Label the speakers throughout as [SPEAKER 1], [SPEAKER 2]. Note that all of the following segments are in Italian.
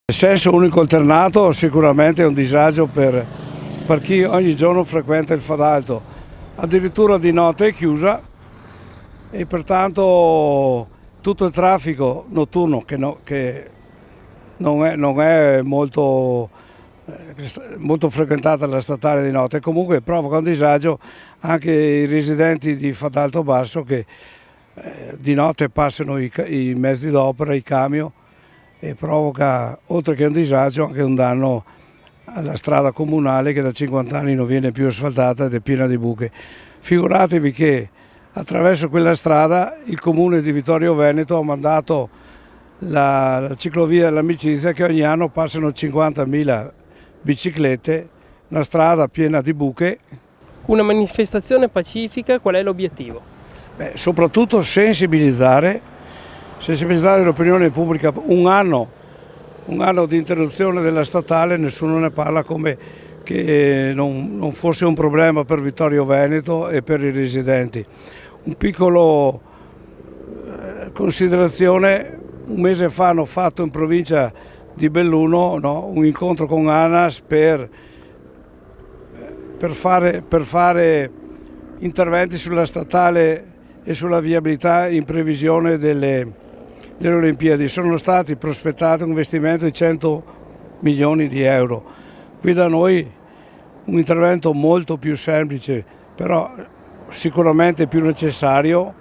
[SPEAKER 1] Il senso unico alternato sicuramente è un disagio per chi ogni giorno frequenta il Fadalto, addirittura di notte è chiusa e pertanto tutto il traffico notturno che non è molto frequentata la statale di notte, comunque provoca un disagio anche i residenti di Fadalto Basso che di notte passano i mezzi d'opera, i camion, e provoca, oltre che un disagio, anche un danno alla strada comunale che da 50 anni non viene più asfaltata ed è piena di buche. Figuratevi che attraverso quella strada il comune di Vittorio Veneto ha mandato la ciclovia dell'amicizia, che ogni anno passano 50.000 biciclette, una strada piena di buche.
[SPEAKER 2] Una manifestazione pacifica, qual è l'obiettivo?
[SPEAKER 1] Soprattutto sensibilizzare l'opinione pubblica. Un anno di interruzione della statale, nessuno ne parla come che non fosse un problema per Vittorio Veneto e per i residenti. Un piccolo considerazione: un mese fa hanno fatto in provincia di Belluno, no, un incontro con ANAS per fare interventi sulla statale e sulla viabilità in previsione delle Olimpiadi. Sono stati prospettati un investimento di 100 milioni di euro. Qui da noi un intervento molto più semplice, però sicuramente più necessario,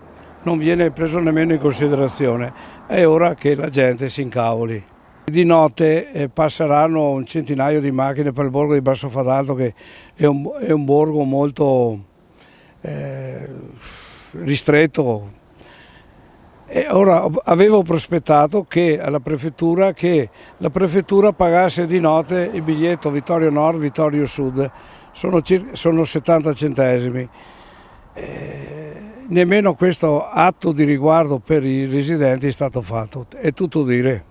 [SPEAKER 1] non viene preso nemmeno in considerazione. È ora che la gente si incavoli. Di notte passeranno un centinaio di macchine per il borgo di Basso Fadalto, che è un borgo molto ristretto. E ora avevo prospettato alla prefettura che la prefettura pagasse di notte il biglietto Vittorio Nord, Vittorio Sud, sono 70 centesimi. Nemmeno questo atto di riguardo per i residenti è stato fatto, è tutto dire.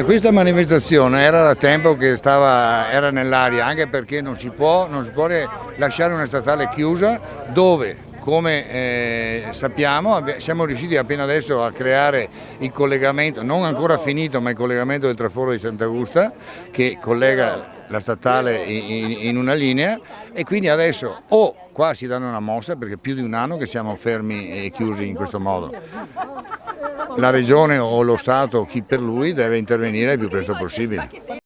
[SPEAKER 3] Questa manifestazione era da tempo che era nell'aria, anche perché non si può lasciare una statale chiusa dove, come sappiamo, siamo riusciti appena adesso a creare il collegamento, non ancora finito, ma il collegamento del traforo di Sant'Augusta che collega la statale in una linea, e quindi adesso o qua si danno una mossa, perché è più di un anno che siamo fermi e chiusi in questo modo. La regione o lo Stato, chi per lui, deve intervenire il più presto possibile.